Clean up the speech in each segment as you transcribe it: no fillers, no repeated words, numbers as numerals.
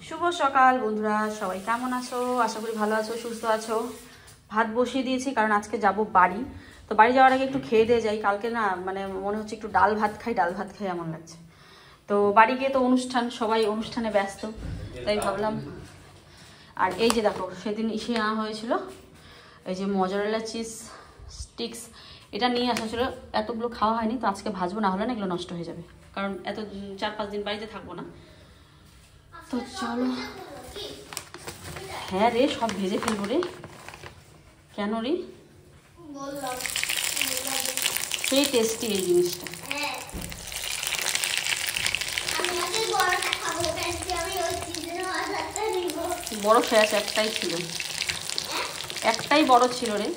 শুভ সকাল বন্ধুরা, সবাই কেমন আছো? আশা করি ভালো আছো, সুস্থ আছো। ভাত বসিয়ে দিয়েছি কারণ আজকে যাব বাড়ি। তো বাড়ি যাওয়ার আগে একটু খেয়ে দিয়ে যাই। কালকে না মানে মনে হচ্ছে একটু ডাল ভাত খাই এমন লাগছে। তো বাড়ি গিয়ে তো অনুষ্ঠান, সবাই অনুষ্ঠানে ব্যস্ত, তাই ভাবলাম। আর এই যে দেখো, সেদিন ইসে আনা হয়েছিল এই যে মজারেলা চিজ স্টিক্স, এটা নিয়ে আসা ছিল। এতগুলো খাওয়া হয়নি, তো আজকে ভাজবো, না হলে না এগুলো নষ্ট হয়ে যাবে, কারণ এত 4-5 দিন বাড়িতে থাকবো না। তো চলো। হ্যাঁ রে, সব ভেজে ফেলবো রে। কেন রে? সেই টেস্টি এই জিনিসটা। বড় ফ্যাস একটাই ছিল, একটাই বড় ছিল রে।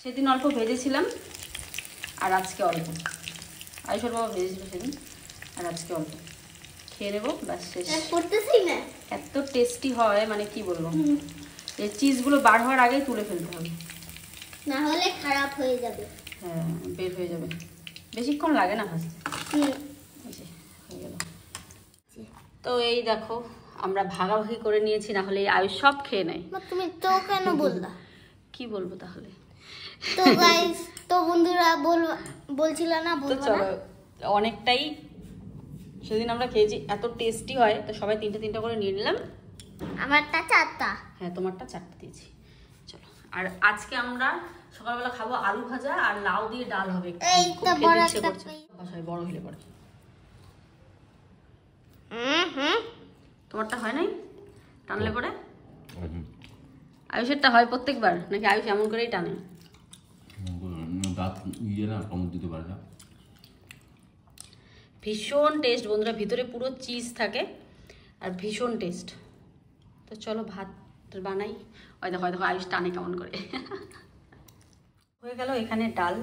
সেদিন অল্প ভেজেছিলাম আর আজকে অল্প। আয়ুষের বাবা ভেজেছিল সেদিন, আর আজকে অল্প। খেয়ে নেবো, ব্যাস শেষ। এত টেস্টি হয় মানে কি বলবো, এই চিজগুলো বার হওয়ার আগেই তুলে ফেলতে হবে, না হলে খারাপ হয়ে যাবে। হ্যাঁ, বের হয়ে যাবে, বেশিক্ষণ লাগে না ভাজতে। হয়ে গেল। তো এই দেখো, আমরা ভাগাভাগি করে নিয়েছি, না হলে আয়ুষ সব খেয়ে নেয়। তুমি তো কেন বললা? কি বলবো তাহলে? তো গাইস, তো বন্ধুরা বলছিল না বলবো না। অনেকটাই সেদিন আমরা খেয়েছি, এত টেস্টি হয়, তো সবাই 3টা করে নিয়ে নিলাম। আমারটা 4টা। হ্যাঁ, তোমারটা 4টা দিয়েছি। চলো। আর আজকে আমরা সকালবেলা খাবো আলু ভাজা আর লাউ দিয়ে ডাল হবে। এইটা বড় একটা বাসায় বড় হলে পরে। তোমারটা হয় নাই? টানলে পরে? আয়ুষেরটা হয় প্রত্যেকবার নাকি আয়ুষ এমন করেই টানে? ভীষণ টেস্ট বন্ধুরা, ভিতরে পুরো চিজ থাকে আর ভীষণ টেস্ট। তো চলো ভাত বানাই। ওই দেখো আয়ুষ টানে কেমন করে। হয়ে গেল এখানে ডাল,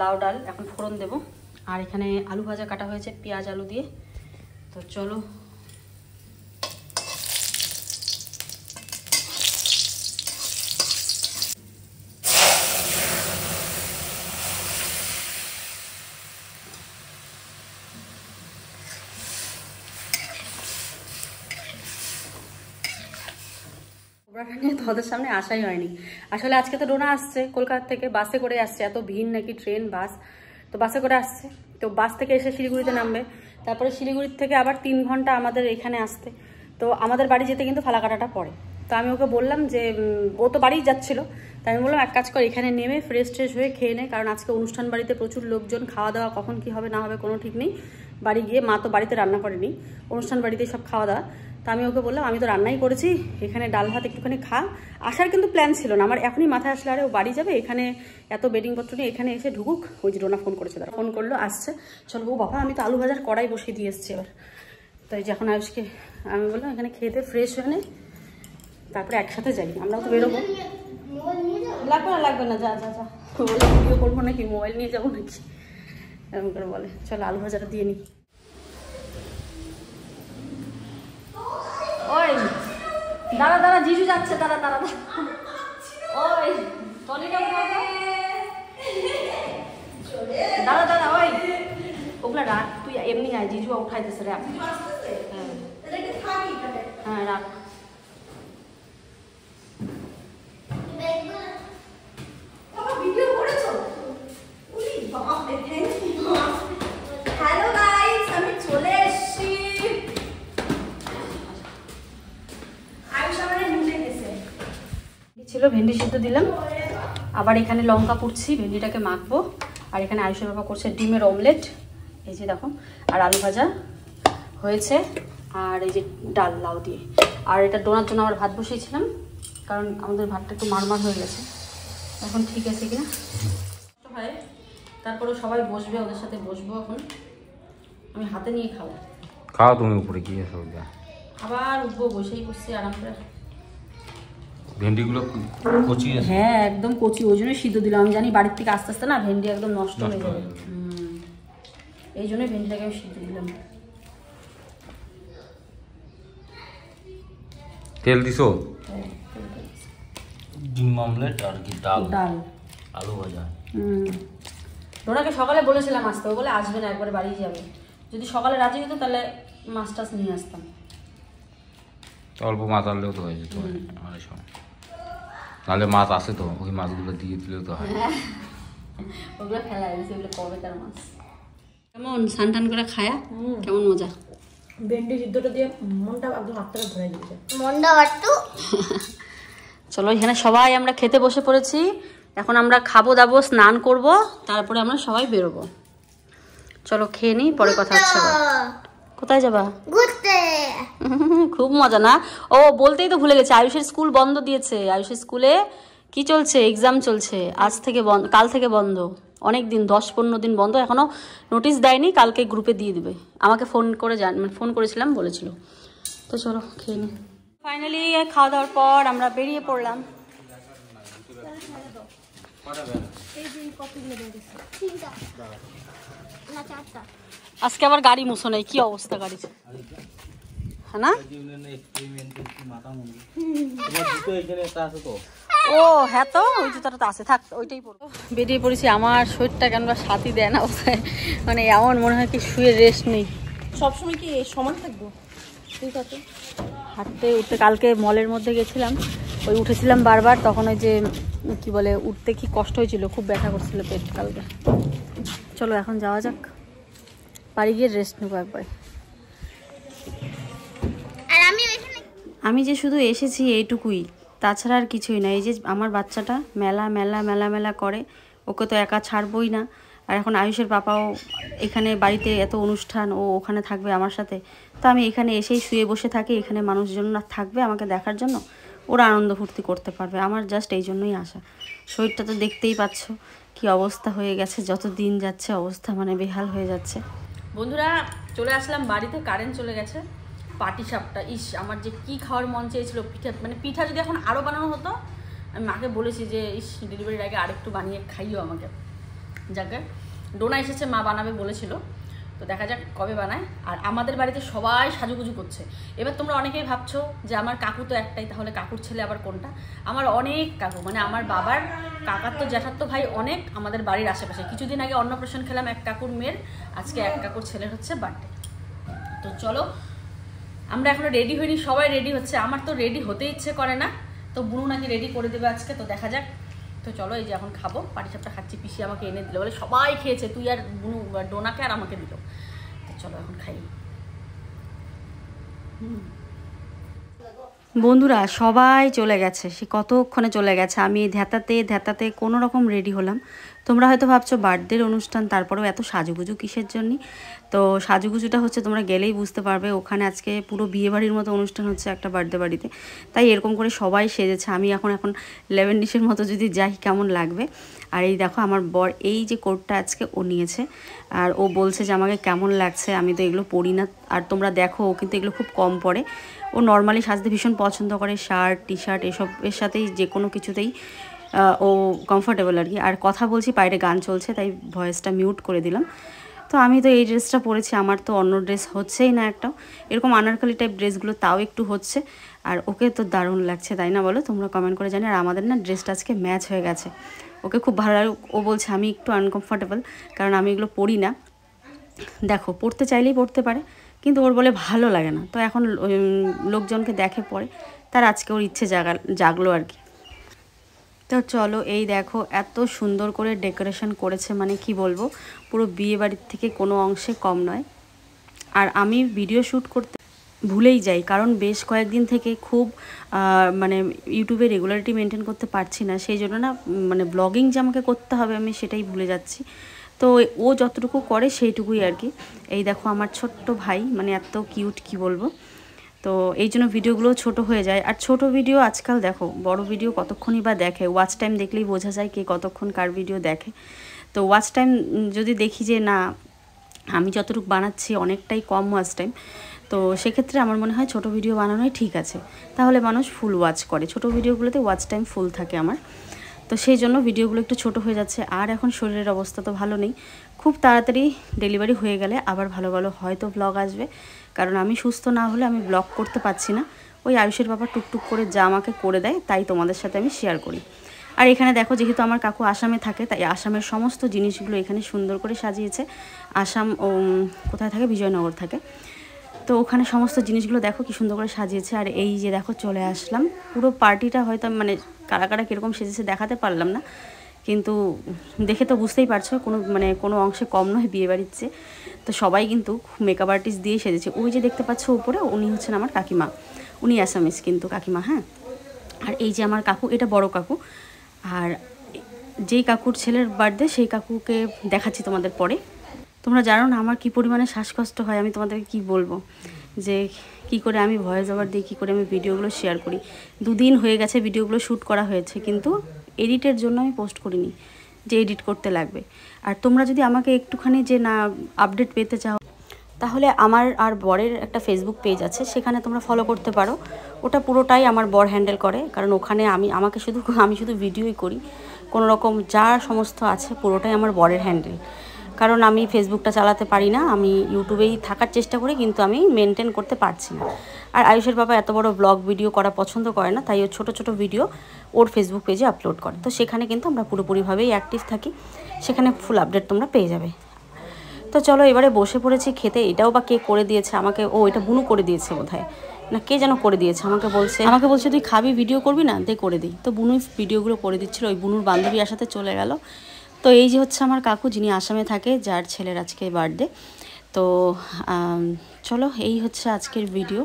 লাউ ডাল, এখন ফোড়ন দেব। আর এখানে আলু ভাজা কাটা হয়েছে পেঁয়াজ আলু দিয়ে। তো চলো। নিয়ে তোমাদের সামনে আসাই হয়নি। আসলে আজকে তো ডোনা আসছে কলকাতা থেকে, বাসে করে আসছে। এত ভিড় নাকি, ট্রেন বাস, তো বাসে করে আসছে। তো বাস থেকে এসে শিলিগুড়িতে নামবে, তারপরে শিলিগুড়ির থেকে আবার 3 ঘন্টা আমাদের এখানে আসতে। তো আমাদের বাড়ি যেতে কিন্তু ফালাকাটাটা পড়ে। তো আমি ওকে বললাম যে ও তো বাড়িই যাচ্ছিলো, তাই আমি বললাম এক কাজ কর, এখানে নেমে ফ্রেশ হয়ে খেয়ে নেয়, কারণ আজকে অনুষ্ঠান বাড়িতে প্রচুর লোকজন, খাওয়া দাওয়া কখন কি হবে না হবে কোনো ঠিক নেই। বাড়ি গিয়ে মা তো বাড়িতে রান্না করেনি, অনুষ্ঠান বাড়িতেই সব খাওয়া দাওয়া। তা আমি ওকে বললাম আমি তো রান্নাই করেছি, এখানে ডাল ভাত একটুখানি খা। আসার কিন্তু প্ল্যান ছিল না আমার, এখনই মাথায় আসলে আরে ও বাড়ি যাবে, এখানে এত বেডিংপত্র নিয়ে এখানে এসে ঢুকুক। ওই যে ডোনা ফোন করেছে, তারা ফোন করলো, আসছে। চলো ও বাবা, আমি তো আলু ভাজার কড়াই বসিয়ে দিয়ে এসছি এবার। তো এই যে এখন আয়ুষকে আমি বললাম এখানে খেতে ফ্রেশ হয়ে নে, তারপরে একসাথে যাই, আমরাও তো বেরোবো। লাগবে না, যা যা যা। বলে ভিডিও করবো নাকি, মোবাইল নিয়ে যাবো নাকি, এরকম করে বলে। চলো আলু ভাজাটা দিয়ে নিই। ওই দাঁড়া জিজু যাচ্ছে, দাঁড়া। ওই টলিটা দাঁড়া ওই ওগুলা রাখ, তুই এমনি আয়, জিজু উঠাইতেছে রে। হ্যাঁ রাখ। হ্যালো গাইস, আমি চলে এসেছি। ছিল ভেন্ডি সিদ্ধ দিলাম, আবার এখানে লঙ্কা কুটছি, ভেন্ডিটাকে মাখবো। আর এখানে আয়ুষের বাবা করছে ডিমের অমলেট, এই যে দেখো। আর আলু ভাজা হয়েছে, আর এই যে ডাল লাউ দিয়ে। আর এটা ডোনার জন্য আবার ভাত বসিয়েছিলাম, কারণ আমাদের ভাতটা একটু মারমার হয়ে গেছে। এখন ঠিক আছে কিনা হয়, তারপরেও সবাই বসবে, ওদের সাথে বসবো। এখন আমি হাতে নিয়ে খাবো। খাও তুমি উপরে গিয়ে সব। আবার উঠবো, বসেই করছি আরাম করে। ভেন্ডিগুলো কচি আছে? হ্যাঁ একদম কচি, ওই জন্যই সিদ্ধ দিলাম। আমি জানি বাড়ির থেকে আস্তে আস্তে না ভেন্ডি একদম নষ্ট হয়ে যাবে, এই জন্যই ভেন্ডিটাকে আমি সিদ্ধ দিলাম। তেল দিছো? ডিম অমলেট আর কি ডাল ডাল আলু ভাজা। ডোনাকে সকালে বলেছিলাম আসতে, ও বলে আসবে না, একবারে বাড়ি যাবে। যদি সকালে রাজি হতো তাহলে মাছ টাছ নিয়ে আসতাম। অল্প মাছ আনলেও তো হয়ে যেত অনেক সময়, নাহলে মাছ আসে তো ওই মাছগুলো দিয়ে দিলেও তো হয়। ওগুলো খেলা হয়েছে, ওগুলো কবেকার মাছ। কেমন স্নান টান করে খায়া কেমন মজা? ভেন্ডি সিদ্ধটা দিয়ে মনটা একদম হাত থেকে ধরে দিয়েছে। মন্ডা বাট্টু চলো এখানে সবাই আমরা খেতে বসে পড়েছি। এখন আমরা খাবো দাবো, স্নান করব, তারপরে আমরা সবাই বেরোবো। চলো খেয়ে নিই, পরে কথা হচ্ছে। কোথায় যাবা? ঘুরতে। খুব মজা না? ও বলতেই তো ভুলে গেছে, আয়ুষের স্কুল বন্ধ দিয়েছে। আয়ুষের স্কুলে কি চলছে, এক্সাম চলছে। আজ থেকে বন্ধ, কাল থেকে বন্ধ, অনেক দিন 10-15 দিন বন্ধ। এখনো নোটিশ দেয়নি, কালকে গ্রুপে দিয়ে দিবে। আমাকে ফোন করে ফোন করেছিলাম, বলেছিল। তো চলো খেয়ে নিই। ফাইনালি খাওয়া দাওয়ার পর আমরা বেরিয়ে পড়লাম। আজকে আবার গাড়ি মুছো নেই, কি অবস্থা গাড়ি, হ্যাঁ না? ও হ্যাঁ, তো ওই জুতাটা তো আছে, থাক ওইটাই পরবো। বেরিয়ে পড়েছি। আমার শরীরটা কেন সাথী দেয় না, মানে এমন মনে হয় কি শুয়ে রেস্ট নেই। সবসময় কি সমান থাকবো? ঠিক আছে, হাঁটতে উঠতে, কালকে মলের মধ্যে গেছিলাম, ওই উঠেছিলাম বারবার, তখন ওই যে কি বলে উঠতে কি কষ্ট হয়েছিল, খুব ব্যথা করছিল পেট কালকে। চলো এখন যাওয়া যাক, বাড়ি গিয়ে রেস্ট নেবো একবার। আর আমি এখানে আমি যে শুধু এসেছি এইটুকুই, তাছাড়া আর কিছুই না। এই যে আমার বাচ্চাটা মেলা মেলা মেলা মেলা করে, ওকে তো একা ছাড়বই না। আর এখন আয়ুষের পাপাও এখানে বাড়িতে, এত অনুষ্ঠান, ও ওখানে থাকবে আমার সাথে। তো আমি এখানে এসেই শুয়ে বসে থাকি, এখানে মানুষজন না থাকবে আমাকে দেখার জন্য, ওরা আনন্দ ফুর্তি করতে পারবে। আমার জাস্ট এই জন্যই আসা। শরীরটা তো দেখতেই পাচ্ছ কি অবস্থা হয়ে গেছে, যত দিন যাচ্ছে অবস্থা মানে বেহাল হয়ে যাচ্ছে। বন্ধুরা চলে আসলাম বাড়িতে, কারেন্ট চলে গেছে। পাটি সাপটা, ইস আমার যে কি খাওয়ার মন চেয়েছিল, পিঠা, মানে পিঠা যদি এখন আরও বানানো হতো। আমি মাকে বলেছি যে ইস ডেলিভারির আগে আরেকটু বানিয়ে খাইও আমাকে। যাকে ডোনা এসেছে, মা বানাবে বলেছিল, তো দেখা যাক কবে বানায়। আর আমাদের বাড়িতে সবাই সাজুগুজু করছে। এবার তোমরা অনেকেই ভাবছো যে আমার কাকু তো একটাই, তাহলে কাকুর ছেলে আবার কোনটা? আমার অনেক কাকু, মানে আমার বাবার কাকার তো জ্যাঠার তো ভাই অনেক আমাদের বাড়ির আশেপাশে। কিছুদিন আগে অন্নপ্রাশন খেলাম এক কাকুর মেয়ের, আজকে এক কাকুর ছেলের হচ্ছে বার্থডে। তো চলো, আমরা এখনো রেডি হইনি, সবাই রেডি হচ্ছে। আমার তো রেডি হতে ইচ্ছে করে না, তো বুনু নাকি রেডি করে দেবে আজকে, তো দেখা যাক। তো চলো এই যে এখন খাবো, পাটিসাপটা খাচ্ছি, পিসি আমাকে এনে দিল, বলে সবাই খেয়েছে, তুই আর বুনু, ডোনাকে আর আমাকে দিল। তো চলো এখন খাই। বন্ধুরা সবাই চলে গেছে, সে কতক্ষণে চলে গেছে। আমি ধ্যাতাতে কোনো রকম রেডি হলাম। তোমরা হয়তো ভাবছো বার্থডের অনুষ্ঠান, তারপরেও এত সাজুগুজু কিসের জন্য? তো সাজুগুজুটা হচ্ছে তোমরা গেলেই বুঝতে পারবে। ওখানে আজকে পুরো বিয়েবাড়ির মতো অনুষ্ঠান হচ্ছে একটা বার্থডে বাড়িতে, তাই এরকম করে সবাই সেজেছে। আমি এখন 11 ডিশের মতো যদি যাই কেমন লাগবে। আর এই দেখো আমার বর এই যে কোটটা আজকে ও নিয়েছে, আর ও বলছে যে আমাকে কেমন লাগছে। আমি তো এগুলো পরি না, আর তোমরা দেখো ও কিন্তু এগুলো খুব কম পরে। ও নর্মালি সাজতে ভীষণ পছন্দ করে, শার্ট টি শার্ট এসবের সাথেই যে কোনো কিছুতেই ও কমফোর্টেবল আর কি। আর কথা বলছি, বাইরে গান চলছে, তাই ভয়েসটা মিউট করে দিলাম। তো আমি তো এই ড্রেসটা পরেছি, আমার তো অন্য ড্রেস হচ্ছেই না একটাও। এরকম আনারকলি টাইপ ড্রেসগুলো তাও একটু হচ্ছে। আর ওকে তো দারুণ লাগছে, তাই না বলো? তোমরা কমেন্ট করে জানি। আর আমাদের না ড্রেসটা আজকে ম্যাচ হয়ে গেছে, ওকে খুব ভালো লাগে। ও বলছে আমি একটু আনকমফোর্টেবল, কারণ আমি এগুলো পরি না। দেখো পড়তে চাইলেই পড়তে পারে, কিন্তু ওর বলে ভালো লাগে না। তো এখন লোকজনকে দেখে পরে, তার আজকে ওর ইচ্ছে জাগলো আর কি। তো চলো এই দেখো এত সুন্দর করে ডেকোরেশন করেছে, মানে কি বলবো, পুরো বিয়ে বাড়ির থেকে কোনো অংশে কম নয়। আর আমি ভিডিও শ্যুট করতে ভুলেই যাই, কারণ বেশ কয়েকদিন থেকে খুব মানে ইউটিউবে রেগুলারিটি মেনটেন করতে পারছি না, সেই জন্য না মানে ব্লগিং যে আমাকে করতে হবে আমি সেটাই ভুলে যাচ্ছি। তো ও যতটুকু করে সেইটুকুই আর কি। এই দেখো আমার ছোট্ট ভাই, মানে এত কিউট কি বলবো। তো এই জন্য ভিডিওগুলো ছোট হয়ে যায়। আর ছোট ভিডিও আজকাল দেখো বড় ভিডিও কতক্ষণই বা দেখে, ওয়াচ টাইম দেখলেই বোঝা যায় কে কতক্ষণ কার ভিডিও দেখে। তো ওয়াচ টাইম যদি দেখি যে না আমি যতটুকু বানাচ্ছি অনেকটাই কম ওয়াচ টাইম, তো সেক্ষেত্রে আমার মনে হয় ছোট ভিডিও বানানোই ঠিক আছে, তাহলে মানুষ ফুল ওয়াচ করে। ছোট ভিডিওগুলোতে ওয়াচ টাইম ফুল থাকে আমার, তো সেই জন্য ভিডিওগুলো একটু ছোট হয়ে যাচ্ছে। আর এখন শরীরের অবস্থা তো ভালো নেই, খুব তাড়াতাড়ি ডেলিভারি হয়ে গেলে আবার ভালো ভালো হয়তো ব্লগ আসবে, কারণ আমি সুস্থ না হলে আমি ব্লগ করতে পারছি না। ওই আয়ুষের বাবা টুকটুক করে যা আমাকে করে দেয় তাই তোমাদের সাথে আমি শেয়ার করি। আর এখানে দেখো যেহেতু আমার কাকু আসামে থাকে তাই আসামের সমস্ত জিনিসগুলো এখানে সুন্দর করে সাজিয়েছে। আসাম কোথায় থাকে, বিজয়নগর থাকে, তো ওখানে সমস্ত জিনিসগুলো দেখো কি সুন্দর করে সাজিয়েছে। আর এই যে দেখো চলে আসলাম, পুরো পার্টিটা হয়তো মানে কারা কারা কীরকম সেজেছে দেখাতে পারলাম না, কিন্তু দেখে তো বুঝতেই পারছো কোনো অংশে কম নয় বিয়েবাড়ির চেয়ে। তো সবাই কিন্তু মেকআপ আর্টিস্ট দিয়ে সেজেছে। ওই যে দেখতে পাচ্ছ উপরে, উনি হচ্ছেন আমার কাকিমা, উনি আসামিস কিন্তু কাকিমা, হ্যাঁ। আর এই যে আমার কাকু, এটা বড় কাকু। আর যেই কাকুর ছেলের বার্থডে সেই কাকুকে দেখাচ্ছি তোমাদের পরে। তোমরা জানো না আমার কি পরিমাণে শ্বাসকষ্ট হয়, আমি তোমাদেরকে কি বলবো, যে কি করে আমি ভয়েস ওভার দিই, কী করে আমি ভিডিওগুলো শেয়ার করি। 2 দিন হয়ে গেছে ভিডিওগুলো শ্যুট করা হয়েছে, কিন্তু এডিটের জন্য আমি পোস্ট করিনি, যে এডিট করতে লাগবে। আর তোমরা যদি আমাকে একটুখানি যে না আপডেট পেতে চাও, তাহলে আমার আর বরের একটা ফেসবুক পেজ আছে, সেখানে তোমরা ফলো করতে পারো। ওটা পুরোটাই আমার বর হ্যান্ডেল করে, কারণ ওখানে আমি শুধু ভিডিওই করি, কোনো রকম যা সমস্ত আছে পুরোটাই আমার বরের হ্যান্ডেল। কারণ আমি ফেসবুকটা চালাতে পারি না, আমি ইউটিউবেই থাকার চেষ্টা করি, কিন্তু আমি মেনটেন করতে পারছি না। আর আয়ুষের বাবা এত বড় ব্লগ ভিডিও করা পছন্দ করে না, তাই ও ছোটো ছোটো ভিডিও ওর ফেসবুক পেজে আপলোড করে। তো সেখানে কিন্তু আমরা পুরোপুরিভাবেই অ্যাক্টিভ থাকি, সেখানে ফুল আপডেট তোমরা পেয়ে যাবে। তো চলো এবারে বসে পড়েছি খেতে। এটাও বা কে করে দিয়েছে আমাকে, এটা বুনু করে দিয়েছে বোধহয়, না কে যেন করে দিয়েছে। আমাকে বলছে তুই খাবি, ভিডিও করবি না, দে করে দিই। তো বুনুই ভিডিওগুলো করে দিচ্ছিলো, ওই বুনুর বান্ধবী আসাতে চলে গেল। তো এই যে হচ্ছে আমার কাকু, যিনি আসামে থাকে, যার ছেলের আজকে বার্থডে। তো চলো এই হচ্ছে আজকের ভিডিও।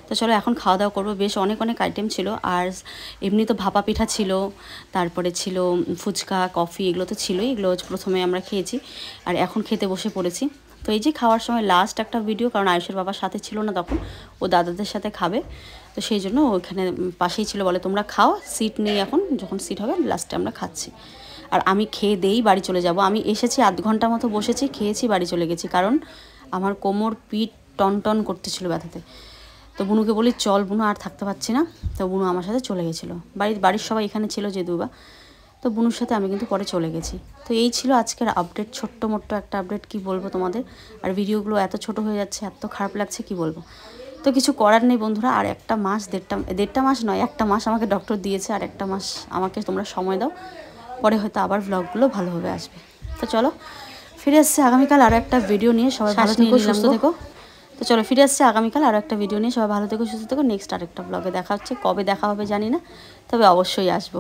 তো চলো এখন খাওয়া দাওয়া করবো। বেশ অনেক আইটেম ছিল, আর এমনি তো ভাপা পিঠা ছিল, তারপরে ছিল ফুচকা, কফি, এগুলো তো ছিলই। এগুলো প্রথমে আমরা খেয়েছি, আর এখন খেতে বসে পড়েছি। তো এই যে খাওয়ার সময় লাস্ট একটা ভিডিও, কারণ আয়ুষের বাবার সাথে ছিল না তখন, ও দাদাদের সাথে খাবে, তো সেই জন্য ওইখানে পাশেই ছিল, বলে তোমরা খাও, সিট নেই এখন, যখন সিট হবে লাস্টে আমরা খাচ্ছি। আর আমি খেয়ে দেই বাড়ি চলে যাব। আমি এসেছি 1/2 ঘন্টা মতো বসেছি, খেয়েছি, বাড়ি চলে গেছি, কারণ আমার কোমর পিঠ টন করতেছিল ব্যথাতে। তো বুনুকে বলি চল বুনু, আর থাকতে পারছি না। তো বুনু আমার সাথে চলে গেছিলো, বাড়ির সবাই এখানে ছিল যে দুবা। তো বুনুর সাথে আমি কিন্তু পরে চলে গেছি। তো এই ছিল আজকের আপডেট, ছোট্ট মোট্ট একটা আপডেট, কি বলবো তোমাদের। আর ভিডিওগুলো এত ছোট হয়ে যাচ্ছে, এত খারাপ লাগছে, কি বলবো। তো কিছু করার নেই বন্ধুরা, আর 1 মাস 1.5 মাস নয়, 1 মাস আমাকে ডক্টর দিয়েছে, আর 1 মাস আমাকে তোমরা সময় দাও, পরে হয়তো আবার ব্লগগুলো ভালোভাবে আসবে। তো চলো ফিরে আসছে আগামীকাল আরও একটা ভিডিও নিয়ে, সবাই ভালো থেকো, সুস্থ থেকো। তো চলো ফিরে আসছে আগামীকাল আরও একটা ভিডিও নিয়ে, সবাই ভালো থেকো, সুস্থ থেকো। নেক্সট আরেকটা ব্লগে দেখা হচ্ছে, কবে দেখা হবে জানি না, তবে অবশ্যই আসবো।